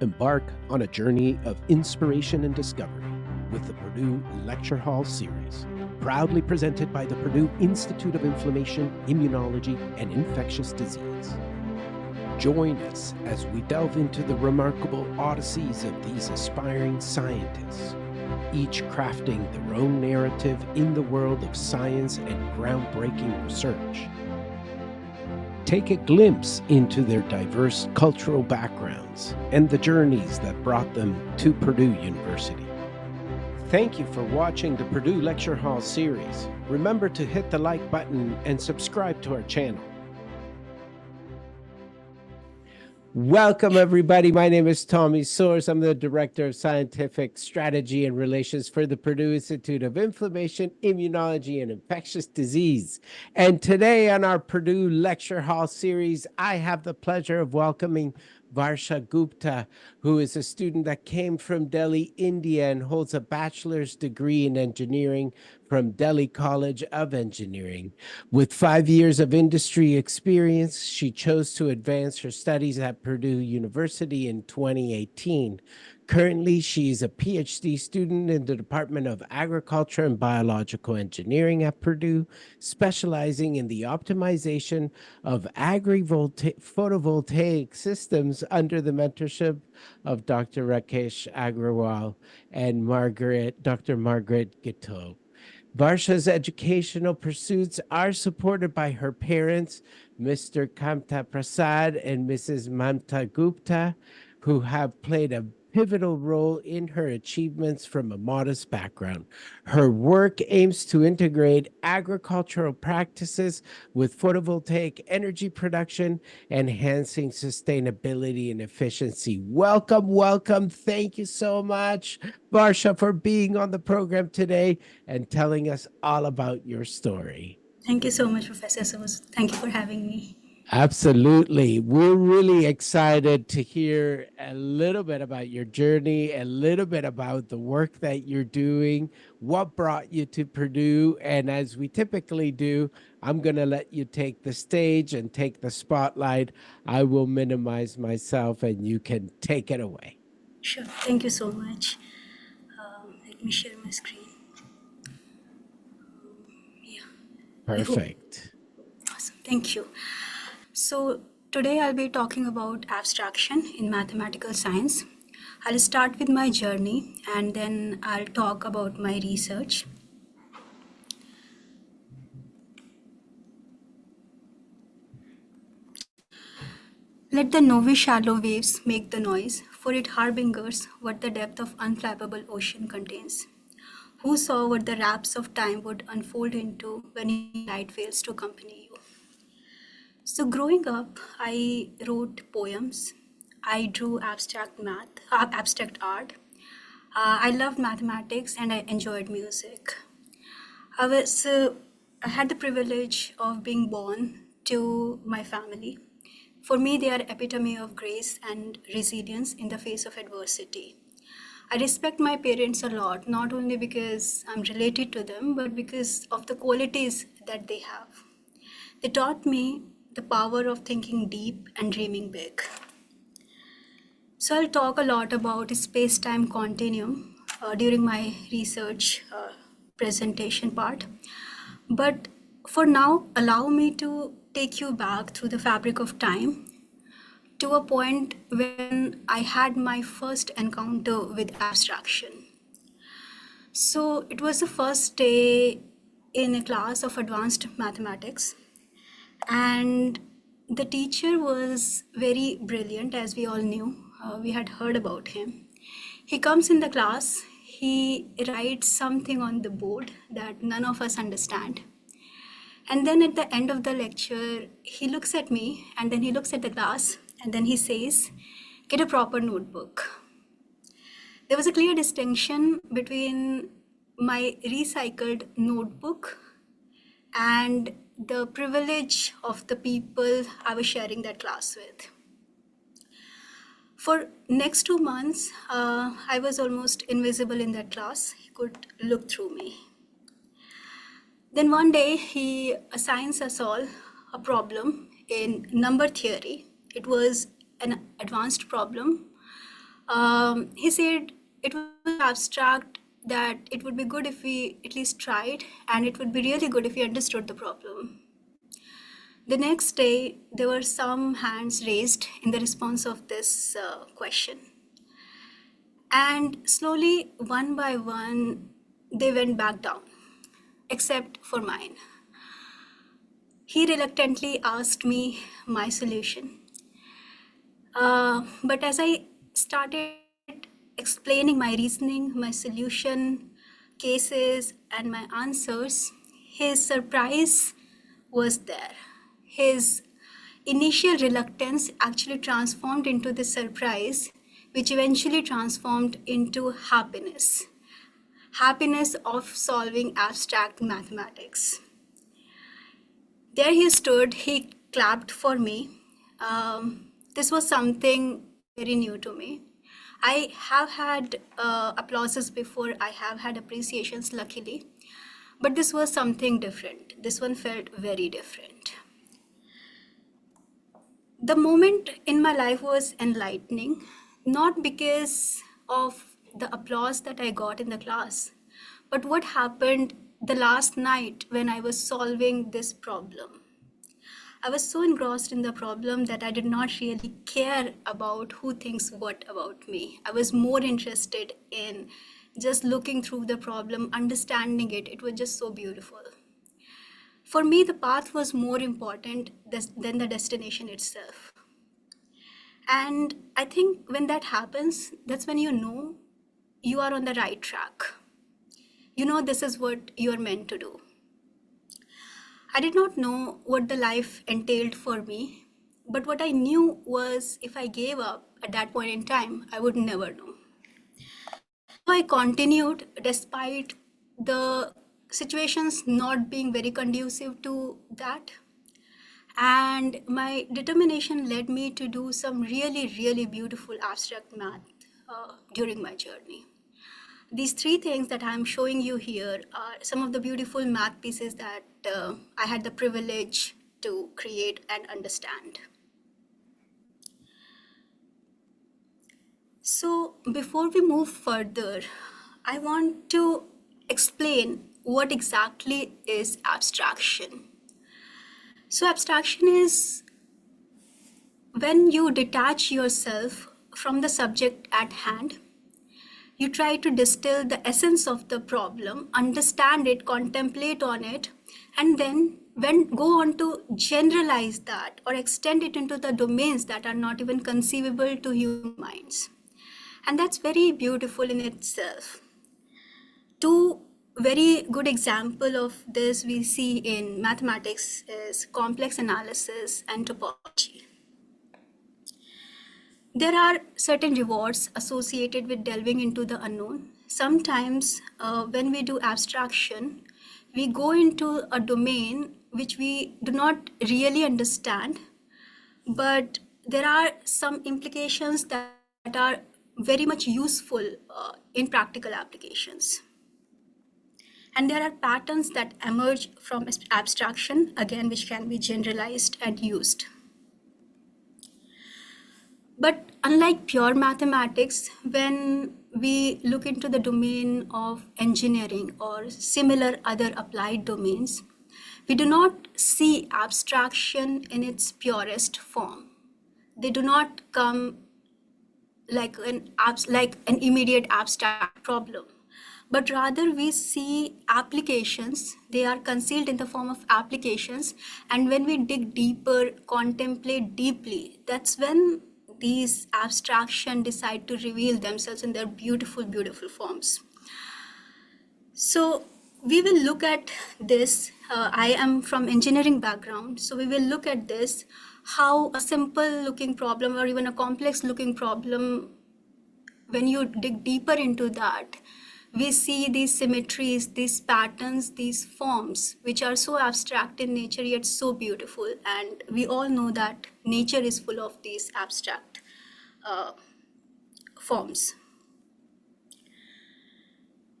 Embark on a journey of inspiration and discovery with the Purdue Lecture Hall series, proudly presented by the Purdue Institute of Inflammation, Immunology, and Infectious Disease. Join us as we delve into the remarkable odysseys of these aspiring scientists, each crafting their own narrative in the world of science and groundbreaking research. Take a glimpse into their diverse cultural backgrounds and the journeys that brought them to Purdue University. Thank you for watching the Purdue Lecture Hall series. Remember to hit the like button and subscribe to our channel. Welcome, everybody. My name is Tommy Soares. I'm the Director of Scientific Strategy and Relations for the Purdue Institute of Inflammation, Immunology, and Infectious Disease. And today on our Purdue Lecture Hall series, I have the pleasure of welcoming Varsha Gupta, who is a student that came from Delhi, India, and holds a bachelor's degree in engineering from Delhi College of Engineering. With 5 years of industry experience, she chose to advance her studies at Purdue University in 2018. Currently, she is a Ph.D. student in the Department of Agriculture and Biological Engineering at Purdue, specializing in the optimization of agrivoltaic systems under the mentorship of Dr. Rakesh Agrawal and Dr. Margaret Gitau. Varsha's educational pursuits are supported by her parents, Mr. Kamta Prasad and Mrs. Mamta Gupta, who have played a pivotal role in her achievements from a modest background. Her work aims to integrate agricultural practices with photovoltaic energy production, enhancing sustainability and efficiency. Welcome, welcome. Thank you so much, Varsha, for being on the program today and telling us all about your story. Thank you so much, Professor Soares. Thank you for having me. Absolutely. We're really excited to hear a little bit about your journey, a little bit about the work that you're doing, what brought you to Purdue. And as we typically do, I'm going to let you take the stage and take the spotlight. I will minimize myself and you can take it away. Sure. Thank you so much. Let me share my screen. Yeah. Perfect. Awesome. Thank you. So today I'll be talking about abstraction in mathematical science. I'll start with my journey and then I'll talk about my research. Let the novi shallow waves make the noise, for it harbingers what the depth of unflappable ocean contains. Who saw what the wraps of time would unfold into when light fails to accompany you? So growing up, I wrote poems. I drew abstract art. I loved mathematics and I enjoyed music. I had the privilege of being born to my family. For me, they are epitome of grace and resilience in the face of adversity. I respect my parents a lot, not only because I'm related to them, but because of the qualities that they have. They taught me the power of thinking deep and dreaming big. So I'll talk a lot about space-time continuum during my research presentation part. But for now, allow me to take you back through the fabric of time to a point when I had my first encounter with abstraction. So it was the first day in a class of advanced mathematics. And the teacher was very brilliant, as we all knew. We had heard about him. He comes in the class, he writes something on the board that none of us understand. And then at the end of the lecture, he looks at me and then he looks at the class and then he says, "Get a proper notebook." There was a clear distinction between my recycled notebook and the privilege of the people I was sharing that class with. For next 2 months, I was almost invisible in that class. He could look through me. Then one day, he assigns us all a problem in number theory. It was an advanced problem He said it was so abstract that it would be good if we at least tried, and it would be really good if we understood the problem. The next day, there were some hands raised in the response of this question. And slowly, one by one, they went back down, except for mine. He reluctantly asked me my solution. But as I started explaining my reasoning, my solution, cases, and my answers, his surprise was there. His initial reluctance actually transformed into the surprise, which eventually transformed into happiness. Happiness of solving abstract mathematics. There he stood, he clapped for me. This was something very new to me. I have had applauses before, I have had appreciations luckily, but this was something different. This one felt very different. The moment in my life was enlightening, not because of the applause that I got in the class, but what happened the last night when I was solving this problem. I was so engrossed in the problem that I did not really care about who thinks what about me. I was more interested in just looking through the problem, understanding it. It was just so beautiful. For me, the path was more important than the destination itself. And I think when that happens, that's when you know you are on the right track. You know this is what you are meant to do. I did not know what the life entailed for me, but what I knew was if I gave up at that point in time, I would never know. So I continued despite the situations not being very conducive to that. And my determination led me to do some really, really beautiful abstract math during my journey. These three things that I'm showing you here are some of the beautiful math pieces that I had the privilege to create and understand. So before we move further, I want to explain what exactly is abstraction. So abstraction is when you detach yourself from the subject at hand. You try to distill the essence of the problem, understand it, contemplate on it, and then go on to generalize that or extend it into the domains that are not even conceivable to human minds. And that's very beautiful in itself. Two very good example of this we see in mathematics is complex analysis and topology. There are certain rewards associated with delving into the unknown. Sometimes when we do abstraction, we go into a domain which we do not really understand, but there are some implications that are very much useful in practical applications. And there are patterns that emerge from abstraction, again, which can be generalized and used. But unlike pure mathematics, when we look into the domain of engineering or similar other applied domains, we do not see abstraction in its purest form. They do not come like an immediate abstract problem, but rather we see applications. They are concealed in the form of applications, and when we dig deeper, contemplate deeply, that's when these abstraction decide to reveal themselves in their beautiful, beautiful forms. So we will look at this. I am from engineering background, so we will look at this, how a simple looking problem or even a complex looking problem, when you dig deeper into that, we see these symmetries, these patterns, these forms, which are so abstract in nature yet so beautiful. And we all know that nature is full of these abstract forms.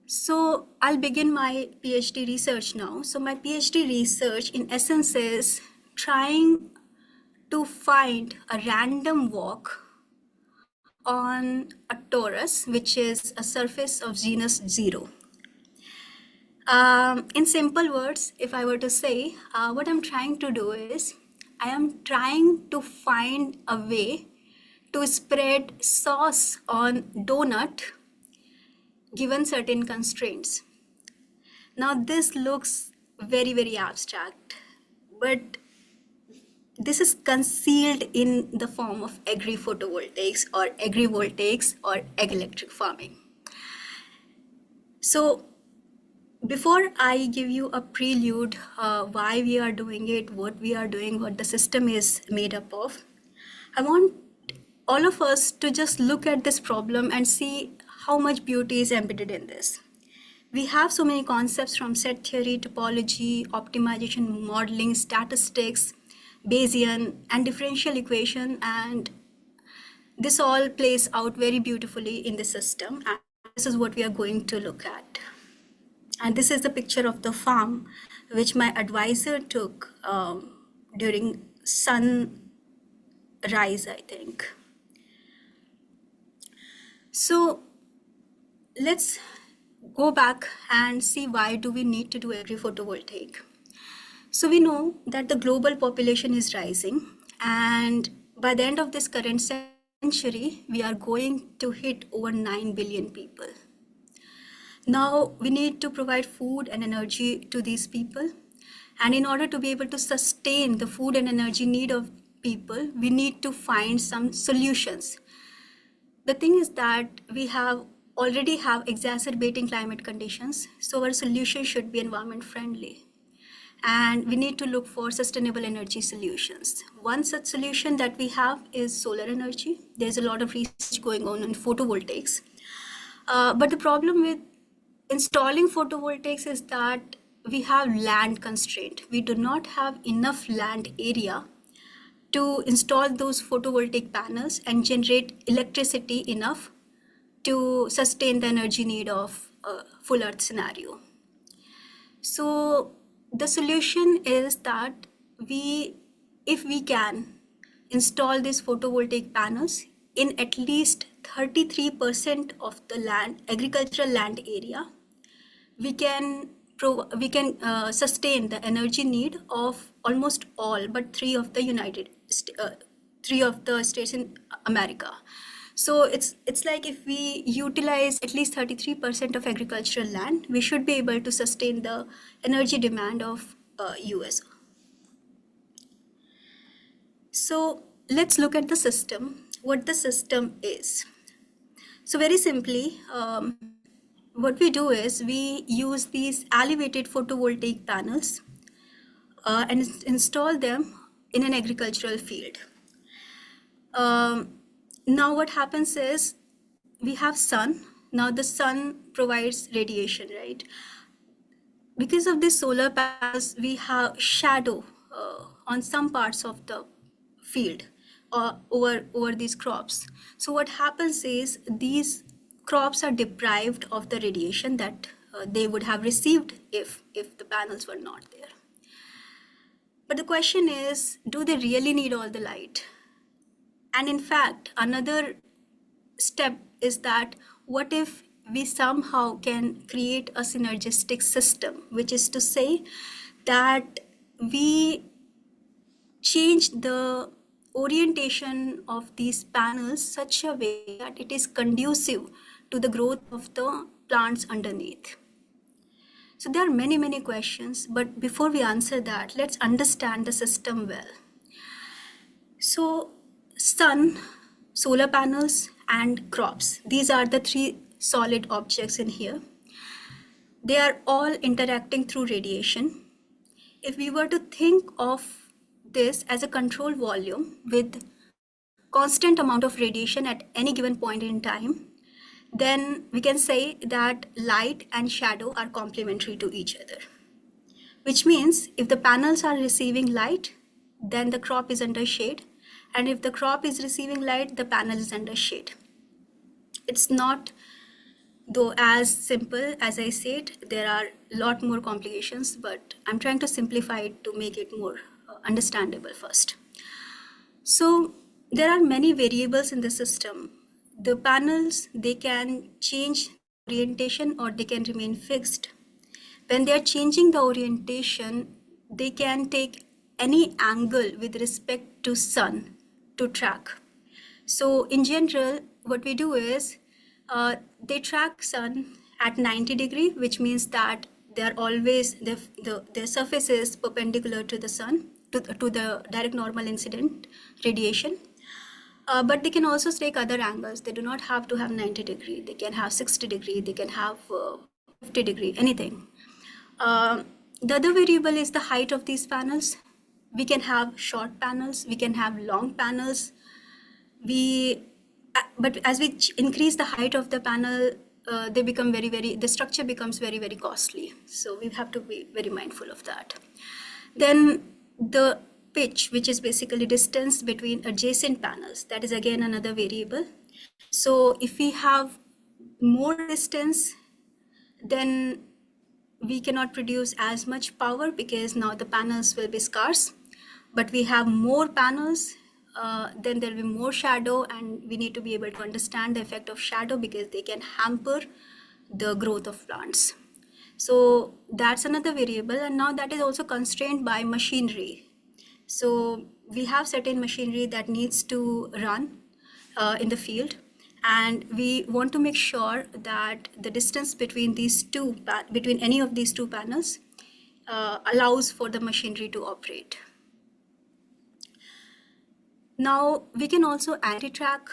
So I'll begin my PhD research now. So my PhD research in essence is trying to find a random walk on a torus, which is a surface of genus 0. In simple words, if I were to say, what I'm trying to do is, I am trying to find a way to spread sauce on donut given certain constraints. Now this looks very, very abstract, but this is concealed in the form of agriphotovoltaics or agrivoltaics or egg electric farming. So before I give you a prelude, why we are doing it, what we are doing, what the system is made up of, I want all of us to just look at this problem and see how much beauty is embedded in this. We have so many concepts from set theory, topology, optimization, modeling, statistics, Bayesian, and differential equation, and this all plays out very beautifully in the system, and this is what we are going to look at. And this is the picture of the farm which my advisor took during sunrise, I think. So let's go back and see why do we need to do agri-photovoltaic. So we know that the global population is rising, and by the end of this current century, we are going to hit over 9 billion people. Now we need to provide food and energy to these people. And in order to be able to sustain the food and energy need of people, we need to find some solutions. The thing is that we already have exacerbating climate conditions, so our solution should be environment friendly. And we need to look for sustainable energy solutions. One such solution that we have is solar energy. There's a lot of research going on photovoltaics. But the problem with installing photovoltaics is that we have land constraint. We do not have enough land area to install those photovoltaic panels and generate electricity enough to sustain the energy need of a full earth scenario. So the solution is that if we can install these photovoltaic panels in at least 33% of the land, agricultural land area, we can sustain the energy need of almost all but three of the states in America. So it's like if we utilize at least 33% of agricultural land, we should be able to sustain the energy demand of US. So let's look at the system, what the system is. So very simply, what we do is we use these elevated photovoltaic panels and install them in an agricultural field. Now what happens is we have sun. Now the sun provides radiation, right? Because of these solar panels, we have shadow on some parts of the field over these crops. So what happens is these crops are deprived of the radiation that they would have received if the panels were not there. But the question is, do they really need all the light? And in fact, another step is that what if we somehow can create a synergistic system, which is to say that we change the orientation of these panels such a way that it is conducive to the growth of the plants underneath. So there are many, many questions, but before we answer that, let's understand the system well. So sun, solar panels, and crops, these are the three solid objects in here. They are all interacting through radiation. If we were to think of this as a control volume with constant amount of radiation at any given point in time, then we can say that light and shadow are complementary to each other. Which means if the panels are receiving light, then the crop is under shade. And if the crop is receiving light, the panel is under shade. It's not, though, as simple as I said. There are a lot more complications, but I'm trying to simplify it to make it more understandable first. So there are many variables in the system the panels, they can change orientation or they can remain fixed. When they are changing the orientation, they can take any angle with respect to sun to track. So in general, what we do is they track sun at 90 degree, which means that they are always, their surface is perpendicular to the sun, to the direct normal incident radiation. But they can also take other angles. They do not have to have 90 degree. They can have 60 degree. They can have 50 degree, anything. The other variable is the height of these panels. We can have short panels. We can have long panels. But as we increase the height of the panel, they become the structure becomes very, very costly. So we have to be very mindful of that. Then the pitch, which is basically distance between adjacent panels, that is again another variable. So if we have more distance, then we cannot produce as much power because now the panels will be scarce. But we have more panels, then there will be more shadow, and we need to be able to understand the effect of shadow because they can hamper the growth of plants. So that's another variable, and now that is also constrained by machinery. So we have certain machinery that needs to run in the field, and we want to make sure that the distance between between any of these two panels allows for the machinery to operate. Now we can also anti-track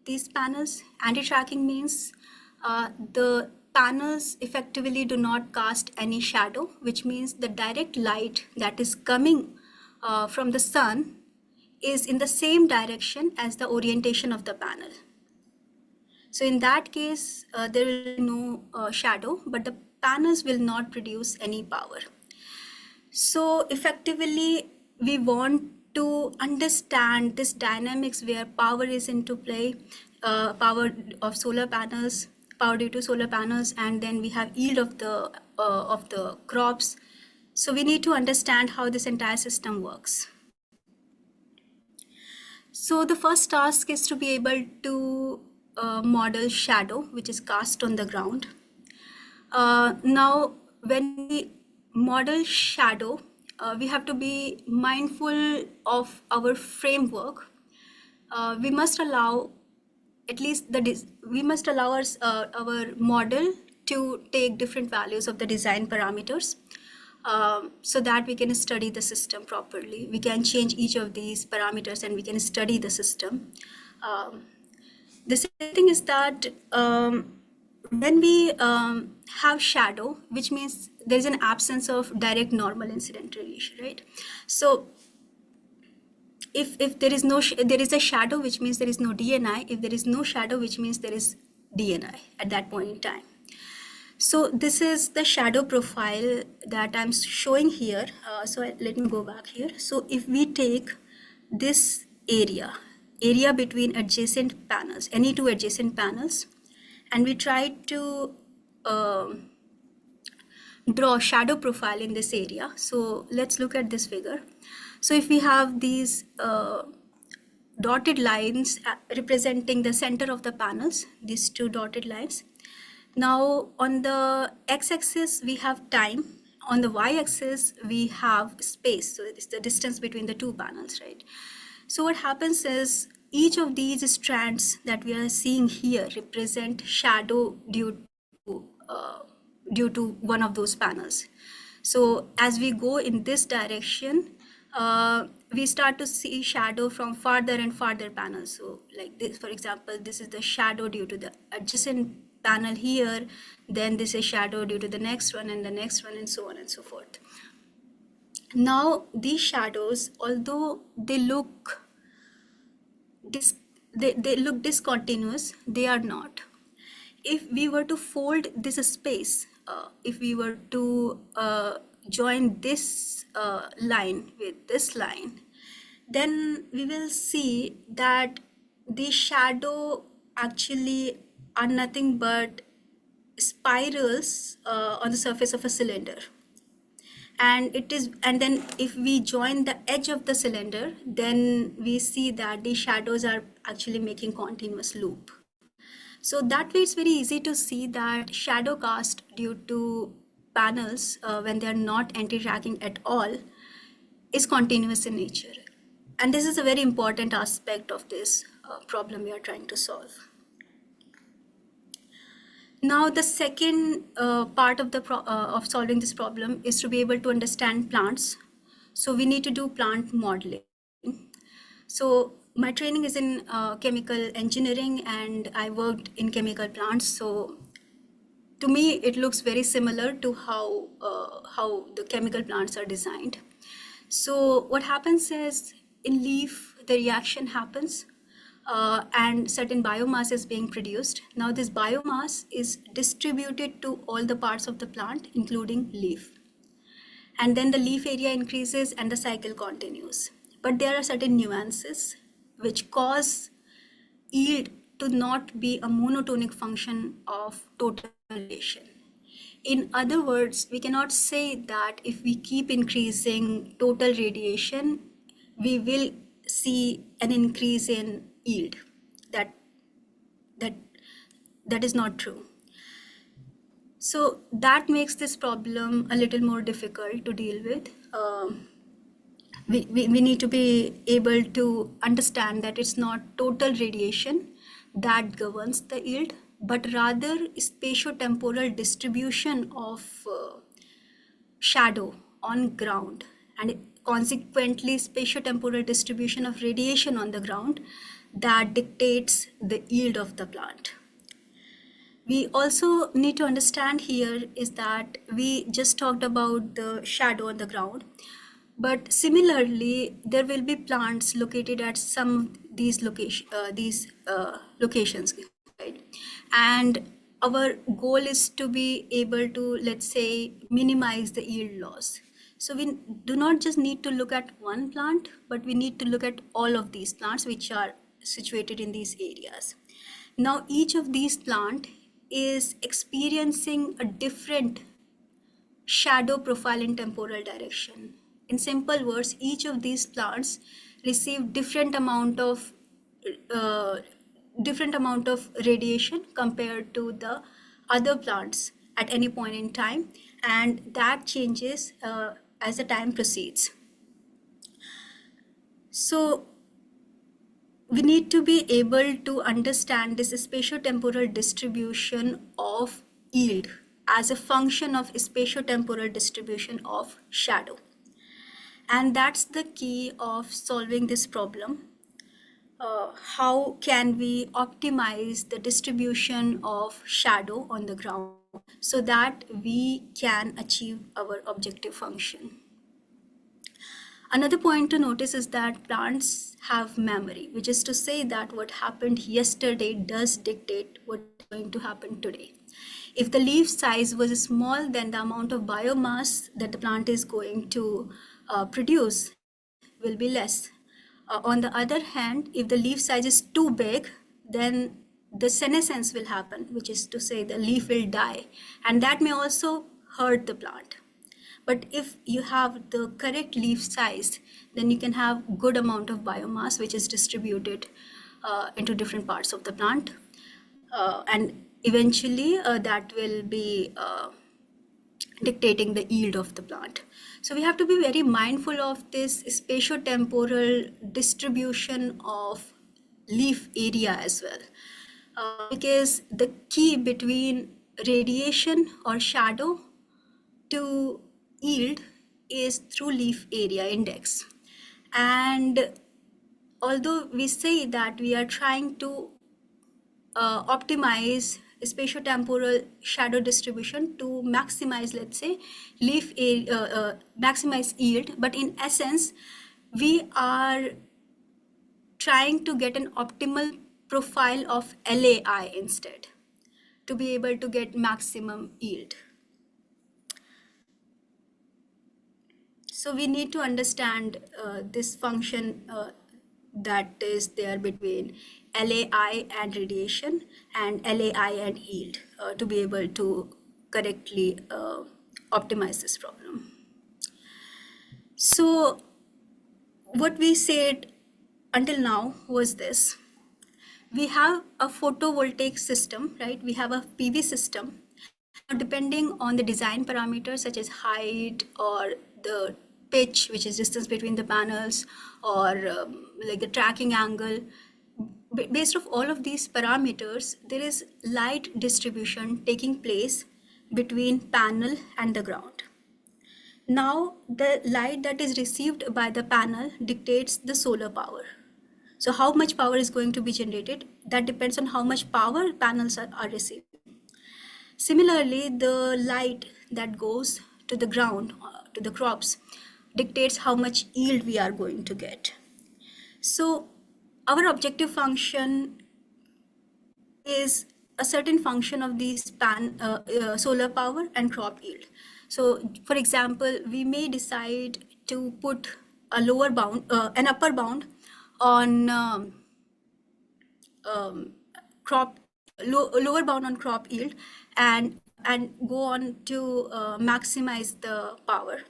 these panels. Anti-tracking means the panels effectively do not cast any shadow, which means the direct light that is coming from the sun is in the same direction as the orientation of the panel. So in that case, there will be no shadow, but the panels will not produce any power. So effectively, we want to understand this dynamics where power is into play, power of solar panels, power due to solar panels, and then we have yield of the crops. So we need to understand how this entire system works. So the first task is to be able to model shadow, which is cast on the ground. Now, when we model shadow, we have to be mindful of our framework. We must allow our model to take different values of the design parameters so that we can study the system properly. We can change each of these parameters and we can study the system. The second thing is that when we have shadow, which means there's an absence of direct normal incident radiation, right? So if there is there is a shadow, which means there is no DNI. If there is no shadow, which means there is DNI at that point in time. So this is the shadow profile that I'm showing here. Let me go back here. So if we take this area between adjacent panels, any two adjacent panels, and we try to draw shadow profile in this area. So let's look at this figure. So if we have these dotted lines representing the center of the panels, these two dotted lines. Now on the x-axis we have time, on the y-axis we have space, so it's the distance between the two panels, right? So what happens is each of these strands that we are seeing here represent shadow due to one of those panels. So as we go in this direction, we start to see shadow from farther and farther panels. So like this, for example, this is the shadow due to the adjacent panel here, then this is shadow due to the next one and the next one, and so on and so forth. Now these shadows, although they look discontinuous, they are not. If we were to fold this space, if we were to join this line with this line, then we will see that the shadow actually are nothing but spirals on the surface of a cylinder. And then if we join the edge of the cylinder, then we see that the shadows are actually making continuous loop. So that way it's very easy to see that shadow cast due to panels when they are not anti-tracking at all is continuous in nature. And this is a very important aspect of this problem we are trying to solve. Now, the second part of of solving this problem is to be able to understand plants. So we need to do plant modeling. So my training is in chemical engineering, and I worked in chemical plants. So to me, it looks very similar to how the chemical plants are designed. So what happens is in leaf, the reaction happens and certain biomass is being produced. Now this biomass is distributed to all the parts of the plant, including leaf. And then the leaf area increases and the cycle continues. But there are certain nuances which cause yield to not be a monotonic function of total radiation. In other words, we cannot say that if we keep increasing total radiation, we will see an increase in yield. That that that is not true. So that makes this problem a little more difficult to deal with. We need to be able to understand that it's not total radiation that governs the yield, but rather spatiotemporal distribution of shadow on ground, and consequently spatiotemporal distribution of radiation on the ground that dictates the yield of the plant. We also need to understand here is that we just talked about the shadow on the ground, but similarly, there will be plants located at some of these locations, right? And our goal is to be able to, let's say, minimize the yield loss. So we do not just need to look at one plant, but we need to look at all of these plants which are situated in these areas. Now, each of these plants is experiencing a different shadow profile in temporal direction. In simple words, each of these plants receive different amount of radiation compared to the other plants at any point in time, and that changes as the time proceeds. So we need to be able to understand this spatiotemporal distribution of yield as a function of spatiotemporal distribution of shadow. And that's the key of solving this problem. How can we optimize the distribution of shadow on the ground so that we can achieve our objective function? Another point to notice is that plants have memory, which is to say that what happened yesterday does dictate what is going to happen today. If the leaf size was small, then the amount of biomass that the plant is going to produce will be less. On the other hand, if the leaf size is too big, then the senescence will happen, which is to say the leaf will die, and that may also hurt the plant. But if you have the correct leaf size, then you can have good amount of biomass which is distributed into different parts of the plant, and eventually that will be dictating the yield of the plant. So we have to be very mindful of this spatiotemporal distribution of leaf area as well, because the key between radiation or shadow to yield is through leaf area index. And although we say that we are trying to optimize spatiotemporal shadow distribution to maximize, let's say, leaf area, maximize yield, but in essence, we are trying to get an optimal profile of LAI instead to be able to get maximum yield. So we need to understand this function that is there between LAI and radiation and LAI and yield to be able to correctly optimize this problem. So what we said until now was this, we have a photovoltaic system, right? We have a PV system. Now, depending on the design parameters such as height or the pitch, which is distance between the panels, or like the tracking angle, based off all of these parameters, there is light distribution taking place between panel and the ground. Now, the light that is received by the panel dictates the solar power. So how much power is going to be generated? That depends on how much power panels are receiving. Similarly, the light that goes to the ground, to the crops, dictates how much yield we are going to get. So our objective function is a certain function of these solar power and crop yield. So for example, we may decide to put a lower bound, an upper bound on lower bound on crop yield, and go on to maximize the power.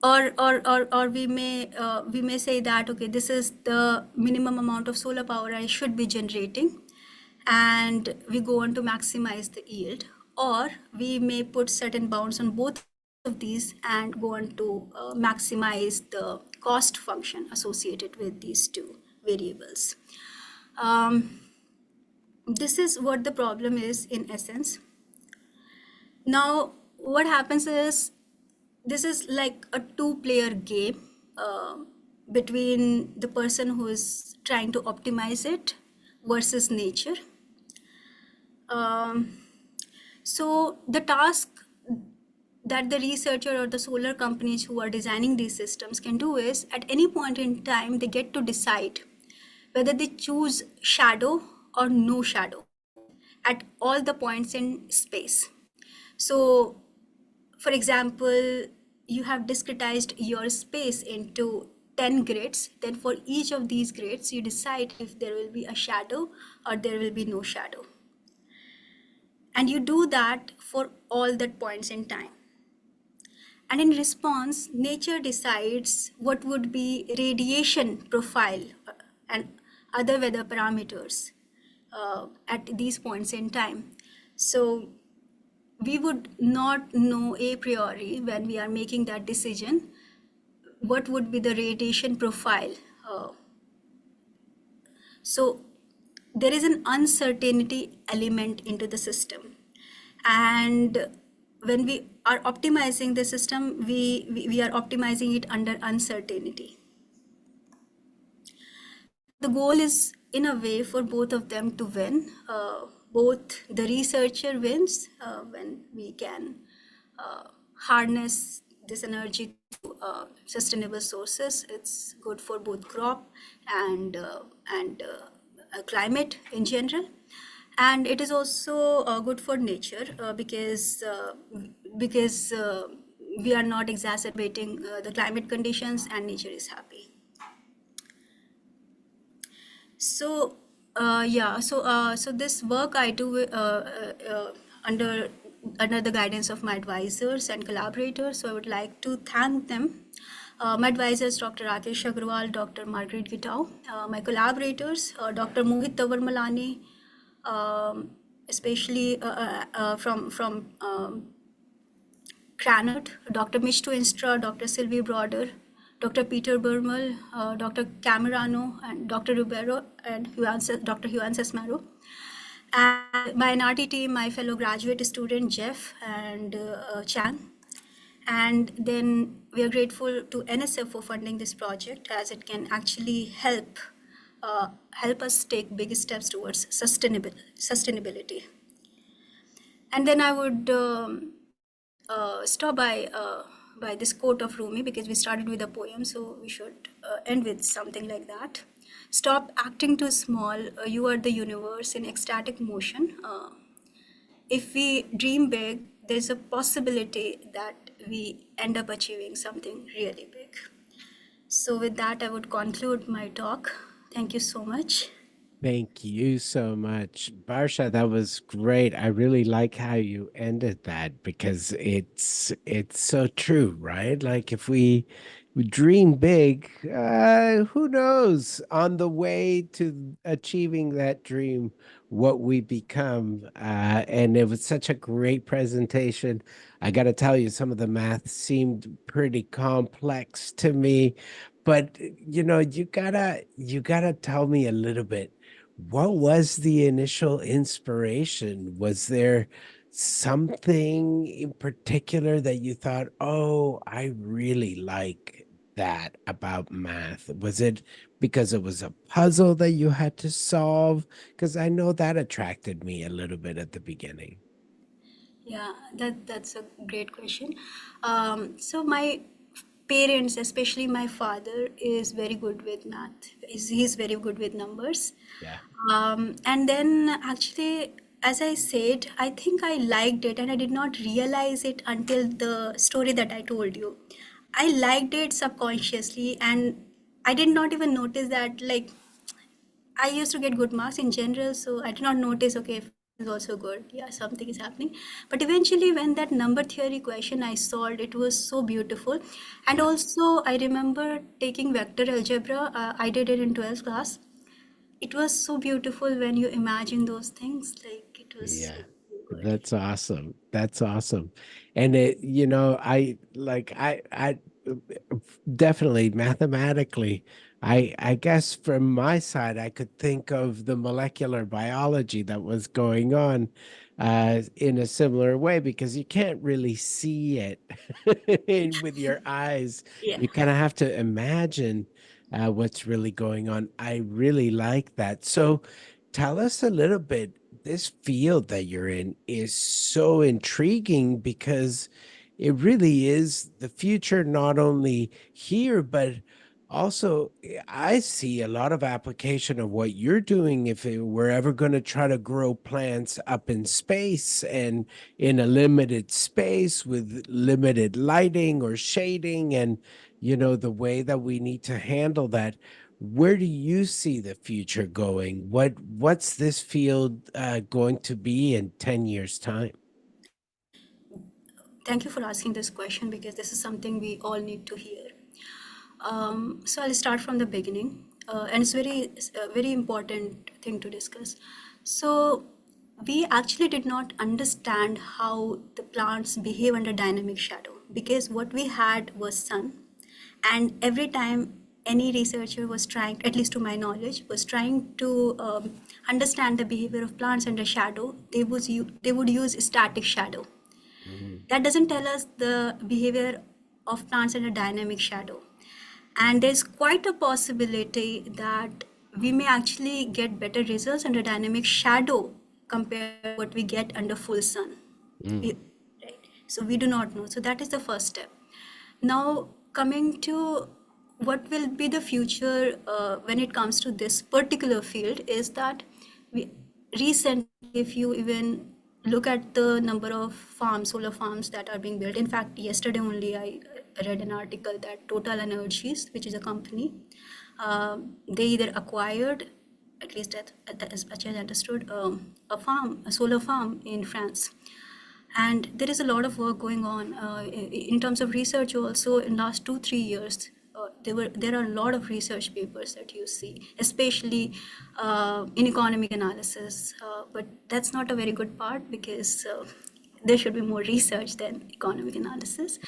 Or we may say that, okay, this is the minimum amount of solar power I should be generating, and we go on to maximize the yield. Or we may put certain bounds on both of these and go on to maximize the cost function associated with these two variables. This is what the problem is in essence. Now, what happens is, this is like a two-player game between the person who is trying to optimize it versus nature. So the task that the researcher or the solar companies who are designing these systems can do is, at any point in time, they get to decide whether they choose shadow or no shadow at all the points in space. So, for example, you have discretized your space into 10 grids. Then for each of these grids, you decide if there will be a shadow or there will be no shadow. And you do that for all that points in time. And in response, nature decides what would be radiation profile and other weather parameters at these points in time. So we would not know a priori, when we are making that decision, what would be the radiation profile. So there is an uncertainty element into the system. And when we are optimizing the system, we are optimizing it under uncertainty. The goal is, in a way, for both of them to win. Both the researcher wins when we can harness this energy to sustainable sources. It's good for both crop and climate in general. And it is also good for nature because we are not exacerbating the climate conditions, and nature is happy. So so this work I do under the guidance of my advisors and collaborators. So I would like to thank them. My advisors, Dr. Rakesh Agrawal, Dr. Margaret Gitau, my collaborators, Dr. Mohit Tavarmalani, especially from Cranard, Dr. Mishtu Instra, Dr. Sylvie Broder, Dr. Peter Burmal, Dr. Camerano, and Dr. Rubero, and Dr. Juan Sesmaro. And my NRT team, my fellow graduate student Jeff and Chang. And then we are grateful to NSF for funding this project, as it can actually help us take big steps towards sustainability. And then I would stop by this quote of Rumi, because we started with a poem, so we should end with something like that. Stop acting too small. You are the universe in ecstatic motion. If we dream big, there's a possibility that we end up achieving something really big. So with that, I would conclude my talk. Thank you so much. Thank you so much, Varsha. That was great. I really like how you ended that, because it's so true, right? Like, if we dream big. Who knows on the way to achieving that dream, what we become. And it was such a great presentation. I got to tell you, some of the math seemed pretty complex to me, but you gotta tell me a little bit. What was the initial inspiration? Was there something in particular that you thought, oh, I really like that about math? Was it because it was a puzzle that you had to solve? Because I know that attracted me a little bit at the beginning. Yeah, that's a great question. So my parents, especially my father, is very good with math. He's very good with numbers. Yeah. And then actually, as I said, I think I liked it, and I did not realize it until the story that I told you. I liked it subconsciously, and I did not even notice that. Like, I used to get good marks in general, so I did not notice, okay, if math is also good. Yeah, something is happening. But eventually, when that number theory question I solved, it was so beautiful. And Yeah. also, I remember taking vector algebra. I did it in 12th class. It was so beautiful when you imagine those things. Like, it was Yeah. so good. That's awesome. That's awesome. And I definitely mathematically, I guess from my side, I could think of the molecular biology that was going on in a similar way because you can't really see it with your eyes. Yeah. You kind of have to imagine what's really going on. I really like that. So tell us a little bit. This field that you're in is so intriguing because it really is the future, not only here, but also I see a lot of application of what you're doing if we're ever going to try to grow plants up in space and in a limited space with limited lighting or shading, and the way that we need to handle that. Where do you see the future going? What's this field going to be in 10 years time? Thank you for asking this question because this is something we all need to hear. So I'll start from the beginning, and it's a very important thing to discuss. So we actually did not understand how the plants behave under dynamic shadow because what we had was sun, and every time any researcher was trying, at least to my knowledge, was trying to understand the behavior of plants under shadow, they would use static shadow. Mhm. That doesn't tell us the behavior of plants under dynamic shadow. And there's quite a possibility that we may actually get better results under dynamic shadow compared to what we get under full sun. Mm. Right? So we do not know. So that is the first step. Now, coming to what will be the future when it comes to this particular field is that we recently, if you even look at the number of farms, solar farms that are being built. In fact, yesterday only I read an article that Total Energies, which is a company, they either acquired, at least as much as I understood, a solar farm in France. And there is a lot of work going on in terms of research also in last 2 3 years. There are a lot of research papers that you see, especially in economic analysis. But that's not a very good part because there should be more research than economic analysis.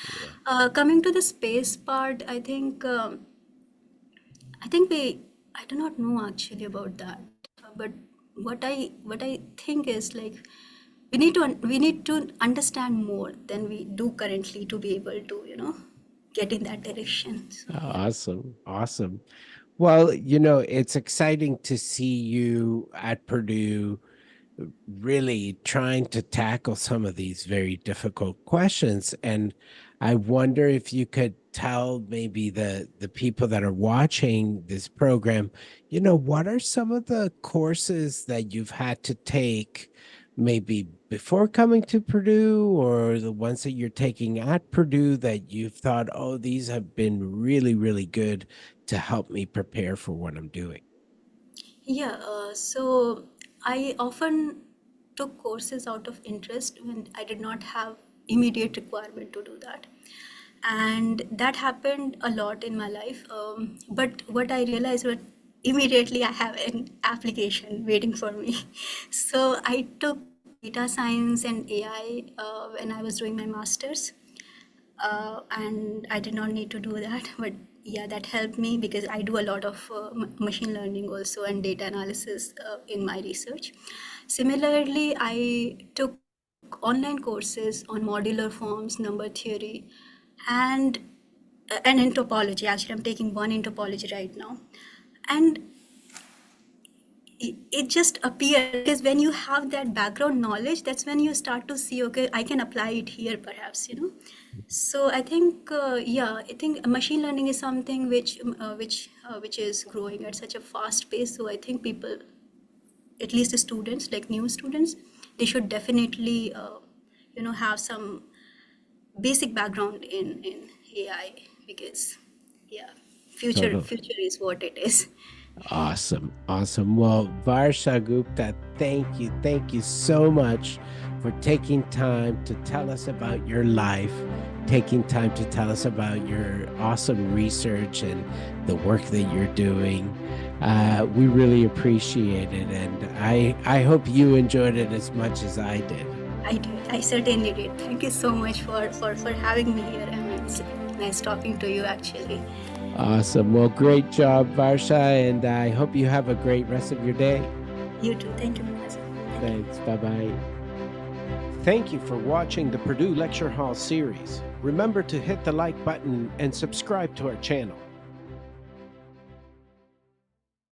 Yeah. Coming to the space part, I think I do not know actually about that. But what I think is like we need to understand more than we do currently to be able to get in that direction. So yeah. Awesome. Awesome. Well, it's exciting to see you at Purdue really trying to tackle some of these very difficult questions. And I wonder if you could tell maybe the people that are watching this program, what are some of the courses that you've had to take maybe before coming to Purdue, or the ones that you're taking at Purdue that you've thought, oh, these have been really, really good to help me prepare for what I'm doing? Yeah, so I often took courses out of interest when I did not have immediate requirement to do that. and that happened a lot in my life. But what I realized was immediately I have an application waiting for me. So I took data science and AI when I was doing my master's, and I did not need to do that, but yeah, that helped me because I do a lot of machine learning also and data analysis in my research. Similarly, I took online courses on modular forms, number theory, and in topology. Actually, I'm taking one in topology right now, and it just appears because when you have that background knowledge, that's when you start to see, okay, I can apply it here perhaps, so I think I think machine learning is something which is growing at such a fast pace. So I think people, at least the students, like new students, they should definitely have some basic background in AI, because yeah, future Totally. future is what it is. Awesome. Awesome. Well, Varsha Gupta, thank you so much for taking time to tell us about your life, taking time to tell us about your awesome research and the work that you're doing. We really appreciate it, and I hope you enjoyed it as much as I did. I did. I certainly did. Thank you so much for having me here. And it's nice talking to you, actually. Awesome. Well, great job, Varsha, and I hope you have a great rest of your day. You too. Thank you, Professor. Thanks. Bye-bye. Thank you for watching the Purdue Lecture Hall series. Remember to hit the like button and subscribe to our channel.